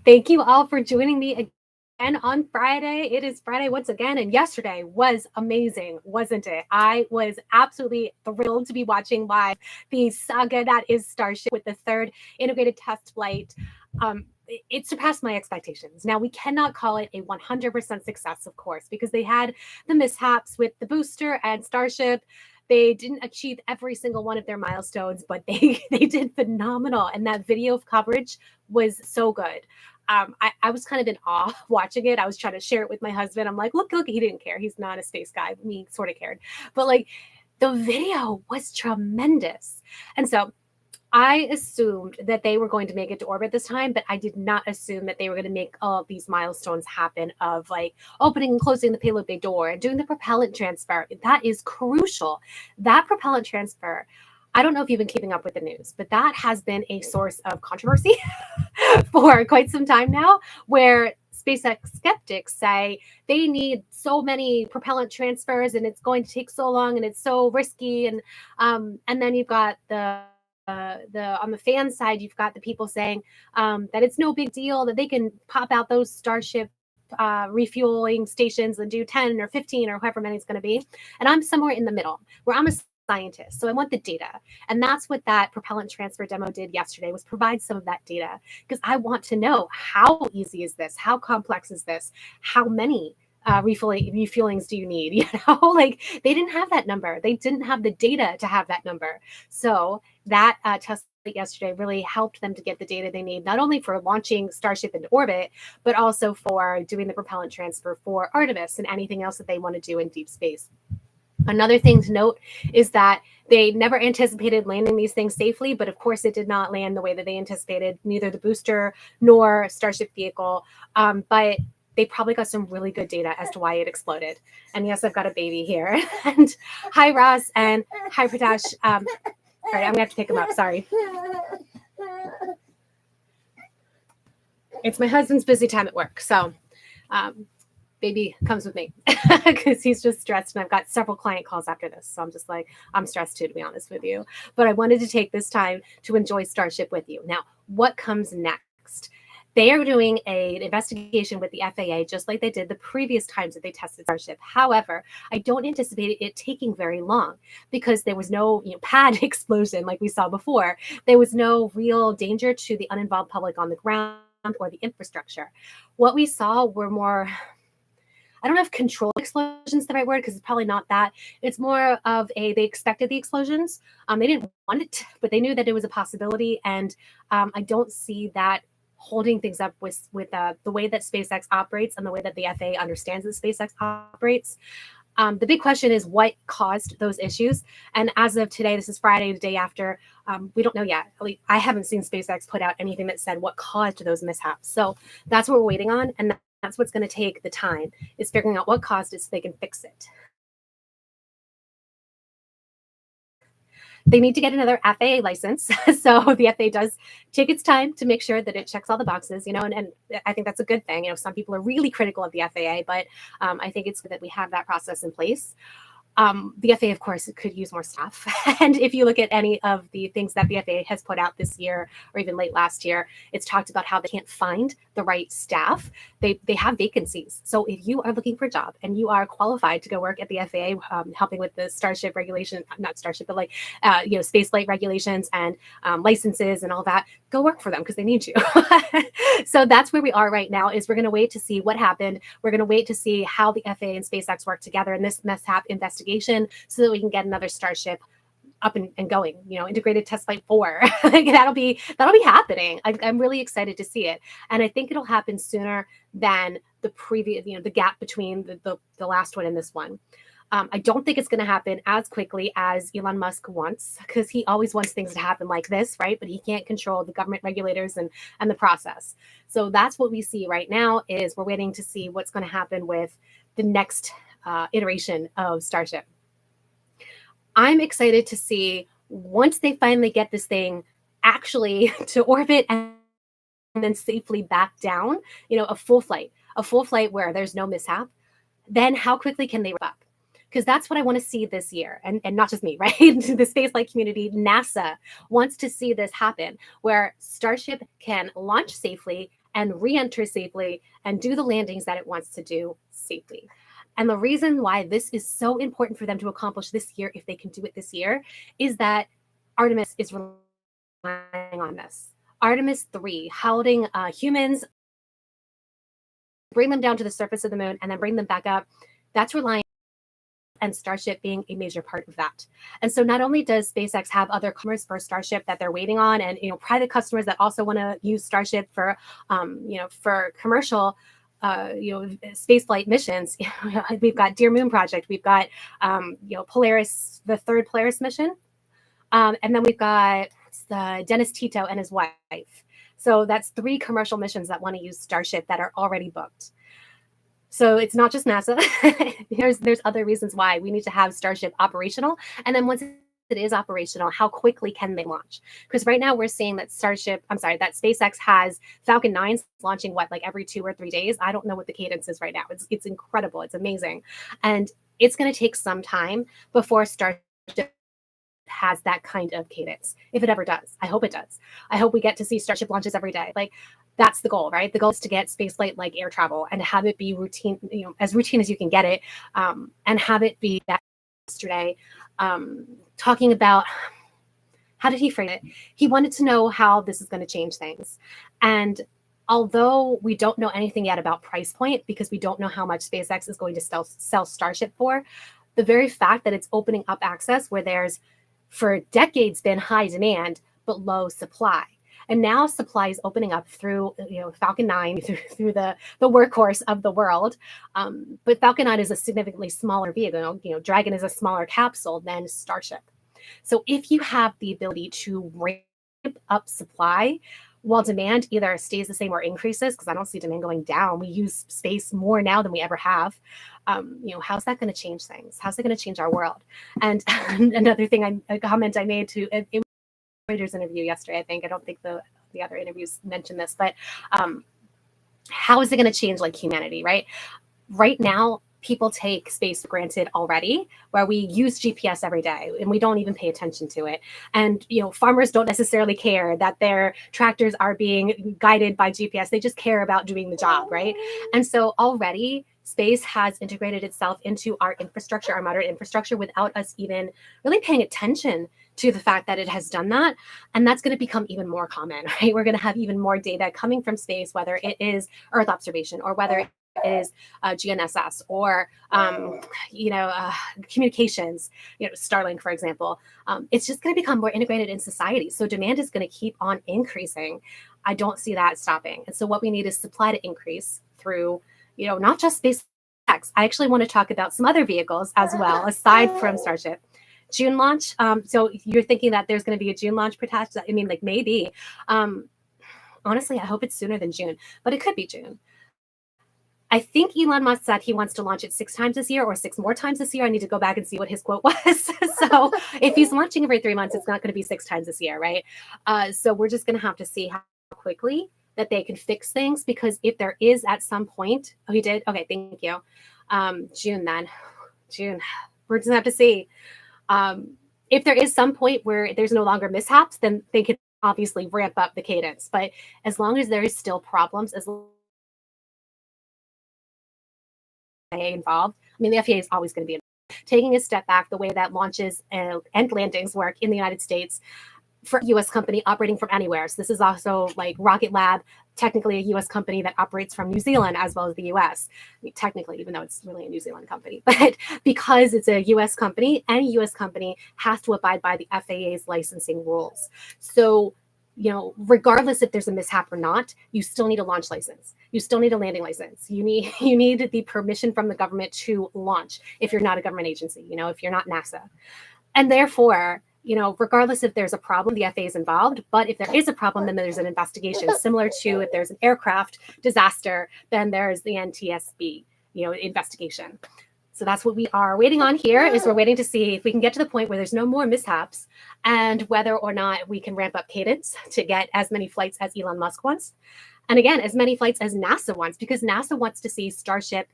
Thank you all for joining me again on Friday. It is Friday once again, and yesterday was amazing, wasn't it? I was absolutely thrilled to be watching live the saga that is Starship with the third integrated test flight. It surpassed my expectations. Now, we cannot call it a 100% success, of course, because they had the mishaps with the booster and Starship. They didn't achieve every single one of their milestones, but they did phenomenal. And that video of coverage was so good. I was kind of in awe watching it. I was trying to share it with my husband. I'm like, look, he didn't care. He's not a space guy. Me sort of cared. But like the video was tremendous. And so I assumed that they were going to make it to orbit this time, but I did not assume that they were going to make all of these milestones happen of like opening and closing the payload bay door and doing the propellant transfer. That is crucial. That propellant transfer, I don't know if you've been keeping up with the news, but that has been a source of controversy for quite some time now, where SpaceX skeptics say they need so many propellant transfers and it's going to take so long and it's so risky. And then you've got the on the fan side, you've got the people saying that it's no big deal, that they can pop out those Starship refueling stations and do 10 or 15 or however many it's going to be. And I'm somewhere in the middle where I'm a scientist, so I want the data. And that's what that propellant transfer demo did yesterday, was provide some of that data, because I want to know, how easy is this, how complex is this, how many refuelings do you need? Like they didn't have that number, they didn't have the data to have that number. So that test yesterday really helped them to get the data they need, not only for launching Starship into orbit, but also for doing the propellant transfer for Artemis and anything else that they want to do in deep space. Another thing to note is that they never anticipated landing these things safely, but of course it did not land the way that they anticipated, neither the booster nor Starship vehicle. But they probably got some really good data as to why it exploded. And yes, I've got a baby here. And hi, Ross, and hi, Pratash. All right, I'm gonna have to pick him up. Sorry. It's my husband's busy time at work, so baby comes with me because he's just stressed, and I've got several client calls after this, so I'm just like, I'm stressed too, to be honest with you. But I wanted to take this time to enjoy Starship with you. Now, what comes next? They are doing an investigation with the FAA, just like they did the previous times that they tested Starship. However, I don't anticipate it taking very long, because there was no pad explosion like we saw before. There was no real danger to the uninvolved public on the ground or the infrastructure. What we saw were more, I don't know if controlled explosions is the right word, because it's probably not that. It's more of they expected the explosions. They didn't want it, but they knew that it was a possibility. And I don't see that holding things up with the way that SpaceX operates and the way that the FAA understands that SpaceX operates. The big question is what caused those issues. And as of today, this is Friday, the day after, we don't know yet. I haven't seen SpaceX put out anything that said what caused those mishaps. So that's what we're waiting on. And that's what's going to take the time, is figuring out what caused it so they can fix it. They need to get another FAA license. So the FAA does take its time to make sure that it checks all the boxes, and I think that's a good thing. Some people are really critical of the FAA, but I think it's good that we have that process in place. The FAA, of course, could use more staff. And if you look at any of the things that the FAA has put out this year or even late last year, it's talked about how they can't find the right staff. They have vacancies. So if you are looking for a job and you are qualified to go work at the FAA, helping with the Starship regulation, not Starship, but like, space flight regulations and licenses and all that, go work for them, because they need you. So that's where we are right now, is we're going to wait to see what happened. We're going to wait to see how the FAA and SpaceX work together in this mishap investigation, so that we can get another Starship up and going, integrated test flight 4. Like, that'll be happening. I'm really excited to see it. And I think it'll happen sooner than the previous, the gap between the last one and this one. I don't think it's going to happen as quickly as Elon Musk wants, because he always wants things to happen like this, right? But he can't control the government regulators and the process. So that's what we see right now, is we're waiting to see what's going to happen with the next iteration of Starship. I'm excited to see, once they finally get this thing actually to orbit and then safely back down, a full flight where there's no mishap, then how quickly can they wrap up? Because that's what I want to see this year. And not just me, right? The spaceflight community, NASA wants to see this happen, where Starship can launch safely and re-enter safely and do the landings that it wants to do safely. And the reason why this is so important for them to accomplish this year, if they can do it this year, is that Artemis is relying on this. Artemis 3, holding humans, bring them down to the surface of the moon, and then bring them back up, that's relying and Starship being a major part of that. And so not only does SpaceX have other customers for Starship that they're waiting on, and private customers that also want to use Starship for for commercial space flight missions. We've got Dear Moon Project, we've got Polaris, the third Polaris mission, and then we've got the Dennis Tito and his wife. So that's 3 commercial missions that want to use Starship that are already booked. So it's not just NASA. there's other reasons why we need to have Starship operational. And then once it is operational, how quickly can they launch? Because right now we're seeing that that SpaceX has Falcon 9s launching like every 2 or 3 days. I don't know what the cadence is right now. It's incredible. It's amazing. And it's going to take some time before Starship has that kind of cadence, if it ever does. I hope it does. I hope we get to see Starship launches every day. Like, that's the goal, right? The goal is to get spaceflight like air travel and have it be routine, as routine as you can get it, and have it be that. Yesterday, talking about, how did he frame it? He wanted to know how this is going to change things. And although we don't know anything yet about price point, because we don't know how much SpaceX is going to sell Starship for, the very fact that it's opening up access where there's for decades been high demand but low supply. And now supply is opening up through Falcon 9, through the workhorse of the world. But Falcon 9 is a significantly smaller vehicle. Dragon is a smaller capsule than Starship. So if you have the ability to ramp up supply while demand either stays the same or increases, because I don't see demand going down. We use space more now than we ever have. How's that going to change things? How's it going to change our world? And another thing, a comment I made to it Reuters interview yesterday, I think. I don't think the other interviews mentioned this, but how is it going to change like humanity, right? Right now, people take space for granted already, where we use GPS every day and we don't even pay attention to it. And farmers don't necessarily care that their tractors are being guided by GPS. They just care about doing the job, right? And so already space has integrated itself into our infrastructure, our modern infrastructure, without us even really paying attention to the fact that it has done that. And that's going to become even more common, right? We're going to have even more data coming from space, whether it is Earth observation or whether it is GNSS or communications, Starlink, for example. It's just going to become more integrated in society. So demand is going to keep on increasing. I don't see that stopping. And so what we need is supply to increase through, not just SpaceX. I actually want to talk about some other vehicles as well, aside from Starship. June launch. So you're thinking that there's going to be a June launch attached? I mean, like maybe. Honestly, I hope it's sooner than June, but it could be June. I think Elon Musk said he wants to launch it 6 times this year or 6 more times this year. I need to go back and see what his quote was. So if he's launching every 3 months, it's not going to be 6 times this year, right? So we're just going to have to see how quickly that they can fix things, because if there is at some point, oh, he did? Okay, thank you. June then. June. We're just going to have to see. If there is some point where there's no longer mishaps, then they can obviously ramp up the cadence. But as long as there is still problems, as long as involved, I mean, the FAA is always going to be involved. Taking a step back, the way that launches and landings work in the United States for a U.S. company operating from anywhere. So this is also like Rocket Lab, technically a U.S. company that operates from New Zealand as well as the U.S. I mean, technically, even though it's really a New Zealand company, but because it's a U.S. company, any U.S. company has to abide by the FAA's licensing rules. So, regardless if there's a mishap or not, you still need a launch license. You still need a landing license. You need the permission from the government to launch if you're not a government agency, if you're not NASA. And therefore, regardless if there's a problem, the FAA is involved. But if there is a problem, then there's an investigation. Similar to if there's an aircraft disaster, then there's the NTSB, investigation. So that's what we are waiting on here, is we're waiting to see if we can get to the point where there's no more mishaps and whether or not we can ramp up cadence to get as many flights as Elon Musk wants. And again, as many flights as NASA wants, because NASA wants to see Starship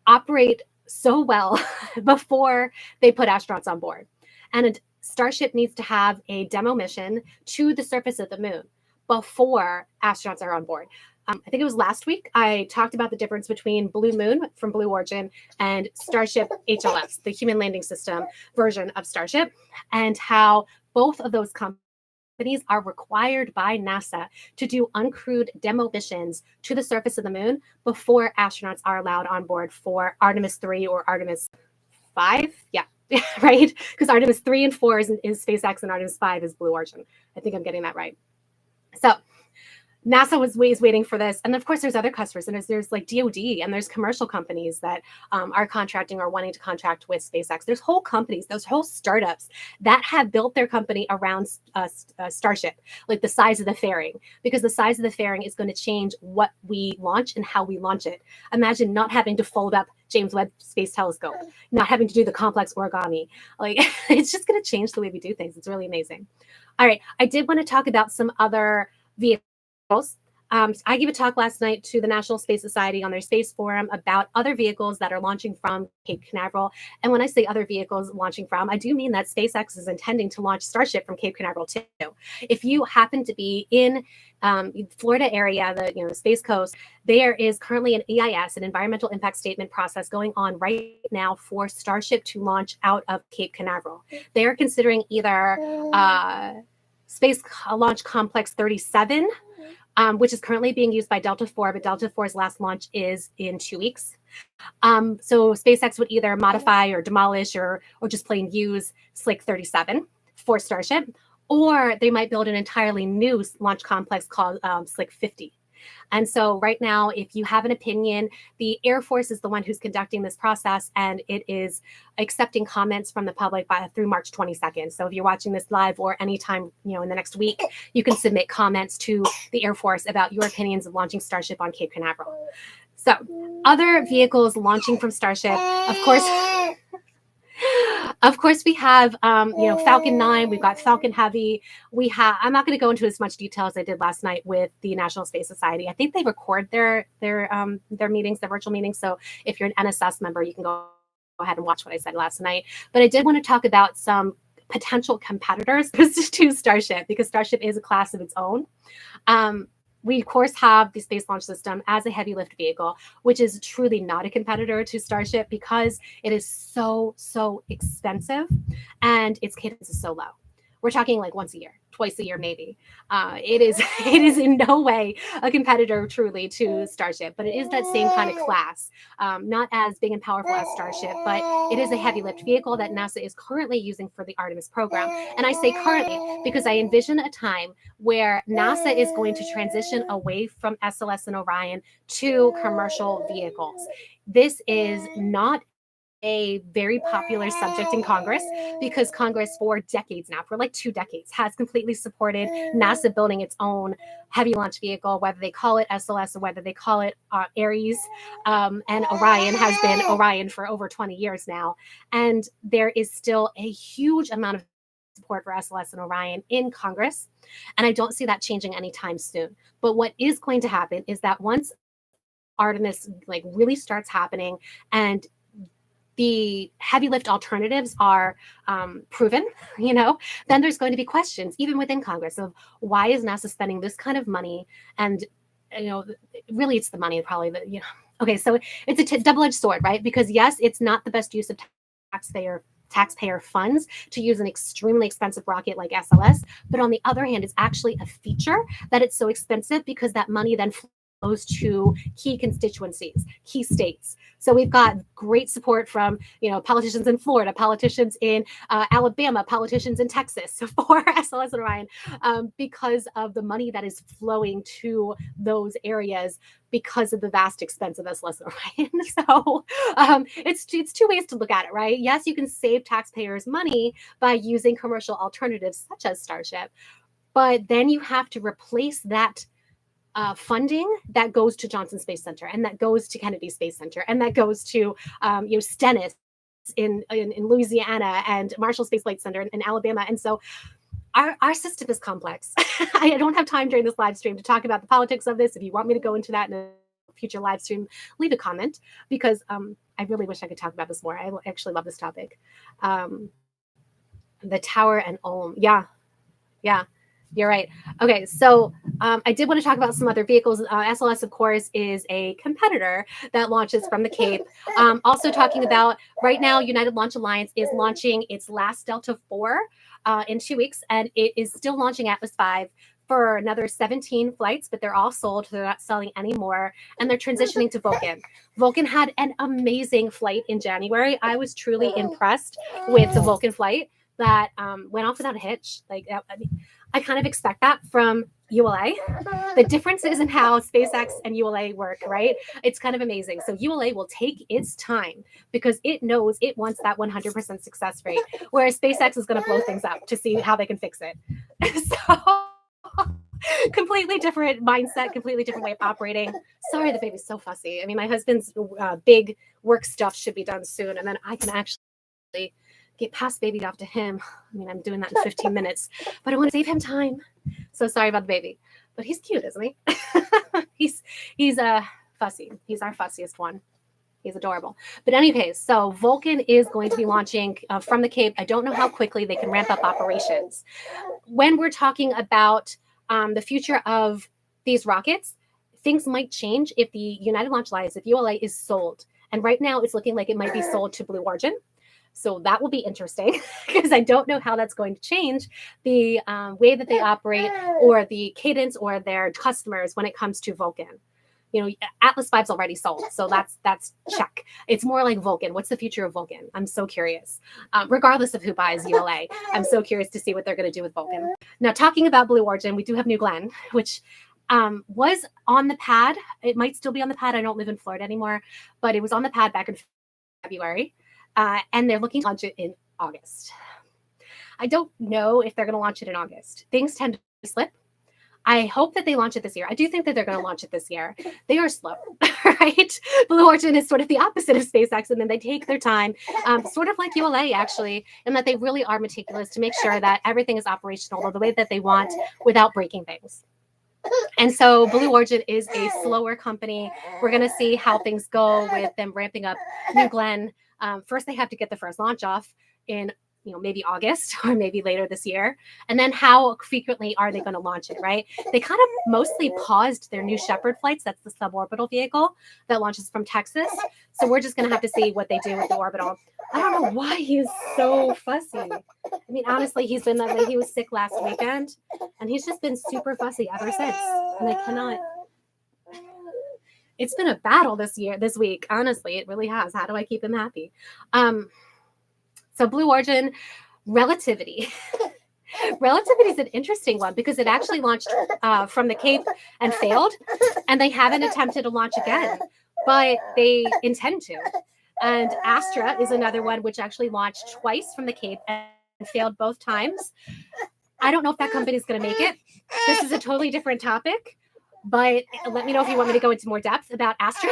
operate so well before they put astronauts on board. And Starship needs to have a demo mission to the surface of the moon before astronauts are on board. I think it was last week, I talked about the difference between Blue Moon from Blue Origin and Starship HLS, the human landing system version of Starship, and how both of those companies are required by NASA to do uncrewed demo missions to the surface of the moon before astronauts are allowed on board for Artemis 3 or Artemis 5. Yeah, right? Because Artemis 3 and 4 is SpaceX and Artemis 5 is Blue Origin. I think I'm getting that right. So NASA was waiting for this. And of course, there's other customers, and there's like DoD, and there's commercial companies that are contracting or wanting to contract with SpaceX. There's whole companies, those whole startups that have built their company around Starship, like the size of the fairing, because the size of the fairing is going to change what we launch and how we launch it. Imagine not having to fold up James Webb Space Telescope, not having to do the complex origami. Like, it's just going to change the way we do things. It's really amazing. All right, I did want to talk about some other vehicles. I gave a talk last night to the National Space Society on their space forum about other vehicles that are launching from Cape Canaveral. And when I say other vehicles launching from, I do mean that SpaceX is intending to launch Starship from Cape Canaveral too. If you happen to be in Florida area, the Space Coast, there is currently an EIS, an environmental impact statement process going on right now for Starship to launch out of Cape Canaveral. They are considering either Space Launch Complex 37, which is currently being used by Delta 4, but Delta 4's last launch is in 2 weeks. So SpaceX would either modify or demolish or just plain use Slick 37 for Starship, or they might build an entirely new launch complex called Slick 50. And so right now, if you have an opinion, the Air Force is the one who's conducting this process, and it is accepting comments from the public through March 22nd. So if you're watching this live or anytime, in the next week, you can submit comments to the Air Force about your opinions of launching Starship on Cape Canaveral. So other vehicles launching from Starship, of course, we have, Falcon 9. We've got Falcon Heavy. I'm not going to go into as much detail as I did last night with the National Space Society. I think they record their meetings, their virtual meetings. So if you're an NSS member, you can go ahead and watch what I said last night. But I did want to talk about some potential competitors to Starship, because Starship is a class of its own. We, of course, have the Space Launch System as a heavy lift vehicle, which is truly not a competitor to Starship because it is so, so expensive and its cadence is so low. We're talking like once a year, twice a year, maybe. It is in no way a competitor truly to Starship, but it is that same kind of class. Not as big and powerful as Starship, but it is a heavy lift vehicle that NASA is currently using for the Artemis program. And I say currently because I envision a time where NASA is going to transition away from SLS and Orion to commercial vehicles. This is not a very popular subject in Congress, because Congress for decades now, for like 2 decades, has completely supported NASA building its own heavy launch vehicle, whether they call it SLS or whether they call it Ares. And Orion has been Orion for over 20 years now. And there is still a huge amount of support for SLS and Orion in Congress. And I don't see that changing anytime soon. But what is going to happen is that once Artemis really starts happening and the heavy lift alternatives are proven, then there's going to be questions, even within Congress, of why is NASA spending this kind of money? And, really it's the money probably that, okay, so it's a double-edged sword, right? Because yes, it's not the best use of taxpayer funds to use an extremely expensive rocket like SLS. But on the other hand, it's actually a feature that it's so expensive because that money then flows to key constituencies, key states. So we've got great support from, politicians in Florida, politicians in Alabama, politicians in Texas for SLS and Orion, because of the money that is flowing to those areas because of the vast expense of SLS and Orion. So it's 2 ways to look at it, right? Yes, you can save taxpayers money by using commercial alternatives such as Starship, but then you have to replace that funding that goes to Johnson Space Center, and that goes to Kennedy Space Center, and that goes to Stennis in Louisiana, and Marshall Space Flight Center in Alabama. And so our system is complex. I don't have time during this live stream to talk about the politics of this. If you want me to go into that in a future live stream, leave a comment, because I really wish I could talk about this more. I actually love this topic. The tower and Ulm. Yeah. You're right. Okay, so I did want to talk about some other vehicles. SLS, of course, is a competitor that launches from the Cape. Also, talking about right now, United Launch Alliance is launching its last Delta 4 in 2 weeks, and it is still launching Atlas 5 for another 17 flights, but they're all sold. So they're not selling anymore, and they're transitioning to Vulcan. Vulcan had an amazing flight in January. I was truly impressed with the Vulcan flight that went off without a hitch. Like, I mean, I kind of expect that from ULA. The differences in how SpaceX and ULA work, right? It's kind of amazing. So ULA will take its time because it knows it wants that 100% success rate, whereas SpaceX is going to blow things up to see how they can fix it. So completely different mindset, completely different way of operating. Sorry, the baby's so fussy. I mean, my husband's big work stuff should be done soon, and then I can actually get past baby off to him. I mean, I'm doing that in 15 minutes, but I want to save him time. So sorry about the baby, but he's cute, isn't he? he's fussy. He's our fussiest one. He's adorable. But anyways, so Vulcan is going to be launching from the Cape. I don't know how quickly they can ramp up operations. When we're talking about the future of these rockets, things might change if the United Launch Alliance, if ULA is sold. And right now it's looking like it might be sold to Blue Origin. So that will be interesting because I don't know how that's going to change the way that they operate or the cadence or their customers when it comes to Vulcan. You know, Atlas 5's already sold, so that's check. It's more like Vulcan. What's the future of Vulcan? I'm so curious. Regardless of who buys ULA, I'm so curious to see what they're going to do with Vulcan. Now, talking about Blue Origin, we do have New Glenn, which was on the pad. It might still be on the pad. I don't live in Florida anymore, but it was on the pad back in February. And they're looking to launch it in August. I don't know if they're going to launch it in August. Things tend to slip. I hope that they launch it this year. I do think that they're going to launch it this year. They are slow, right? Blue Origin is sort of the opposite of SpaceX, and then they take their time, sort of like ULA, actually, in that they really are meticulous to make sure that everything is operational the way that they want without breaking things. And so Blue Origin is a slower company. We're going to see how things go with them ramping up New Glenn. First, they have to get the first launch off in, maybe August or maybe later this year. And then how frequently are they going to launch it, right? They kind of mostly paused their New Shepard flights. That's the suborbital vehicle that launches from Texas. So we're just going to have to see what they do with the orbital. I don't know why he's so fussy. I mean, honestly, he was sick last weekend, and he's just been super fussy ever since. And I cannot. It's been a battle this week. Honestly, it really has. How do I keep him happy? So Blue Origin, Relativity. Relativity is an interesting one because it actually launched from the Cape and failed, and they haven't attempted to launch again, but they intend to. And Astra is another one which actually launched twice from the Cape and failed both times. I don't know if that company is going to make it. This is a totally different topic, but let me know if you want me to go into more depth about Astra.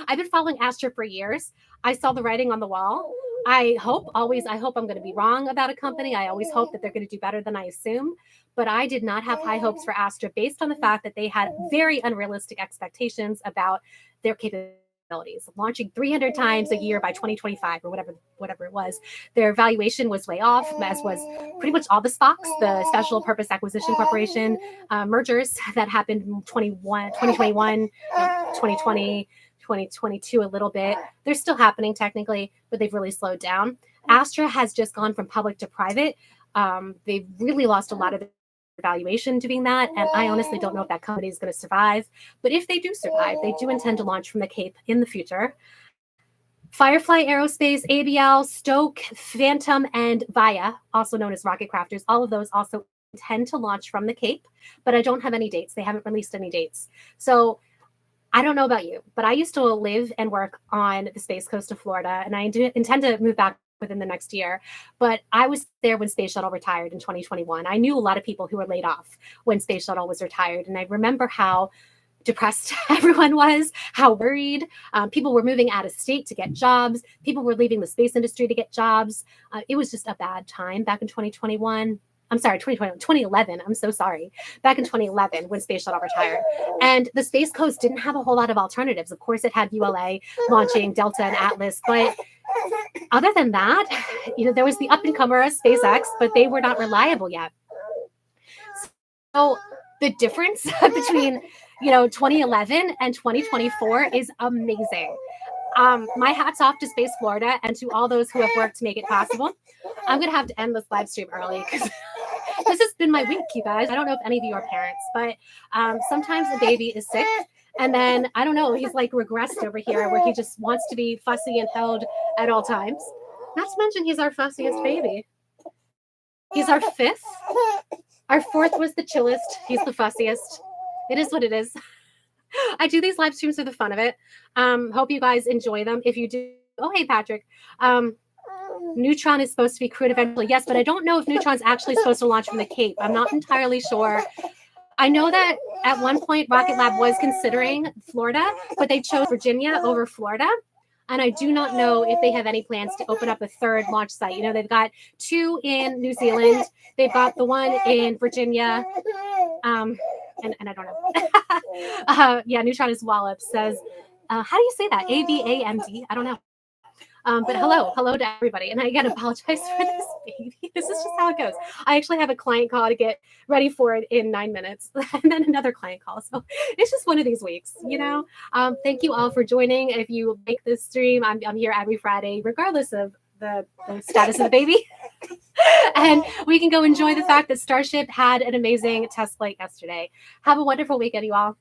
I've been following Astra for years. I saw the writing on the wall. I hope I'm going to be wrong about a company. I always hope that they're going to do better than I assume. But I did not have high hopes for Astra based on the fact that they had very unrealistic expectations about their capabilities. Launching 300 times a year by 2025 or whatever it was. Their valuation was way off, as was pretty much all the SPACs, the Special Purpose Acquisition Corporation mergers that happened in 2021, 2020, 2022 a little bit. They're still happening technically, but they've really slowed down. Astra has just gone from public to private. They've really lost a lot of valuation doing that, and I honestly don't know if that company is going to survive. But if they do survive, they do intend to launch from the Cape in the future. Firefly Aerospace, ABL, Stoke, Phantom, and Via, also known as Rocket Crafters, all of those also intend to launch from the Cape, but I don't have any dates. They haven't released any dates. So I don't know about you, but I used to live and work on the Space Coast of Florida, and I do intend to move back within the next year. But I was there when Space Shuttle retired in 2021. I knew a lot of people who were laid off when Space Shuttle was retired, and I remember how depressed everyone was, how worried. People were moving out of state to get jobs. People were leaving the space industry to get jobs. It was just a bad time back in 2021. I'm sorry, 2011. I'm so sorry. Back in 2011 when Space Shuttle retired. And the Space Coast didn't have a whole lot of alternatives. Of course, it had ULA launching Delta and Atlas. But other than that, there was the up-and-comer SpaceX, but they were not reliable yet. So the difference between 2011 and 2024 is amazing. My hat's off to Space Florida and to all those who have worked to make it possible. I'm gonna have to end this live stream early because this has been my week, you guys. I don't know if any of you are parents, but sometimes a baby is sick, and then I don't know, he's like regressed over here where he just wants to be fussy and held at all times. Not to mention, he's our fussiest baby. He's our fifth. Our fourth was the chillest. He's the fussiest. It is what it is. I do these live streams for the fun of it. Hope you guys enjoy them. If you do, oh, hey, Patrick. Neutron is supposed to be crewed eventually. Yes, but I don't know if Neutron's actually supposed to launch from the Cape. I'm not entirely sure. I know that at one point Rocket Lab was considering Florida, but they chose Virginia over Florida. And I do not know if they have any plans to open up a third launch site. You know, they've got 2 in New Zealand. They've got the one in Virginia. And I don't know. Yeah, Neutron is Wallop says, how do you say that? AVAMD? I don't know. But hello to everybody. And I again apologize for this baby. This is just how it goes. I actually have a client call to get ready for it in 9 minutes, and then another client call. So it's just one of these weeks, you know. Thank you all for joining. If you make this stream, I'm here every Friday, regardless of the status of the baby. And we can go enjoy the fact that Starship had an amazing test flight yesterday. Have a wonderful weekend, you all.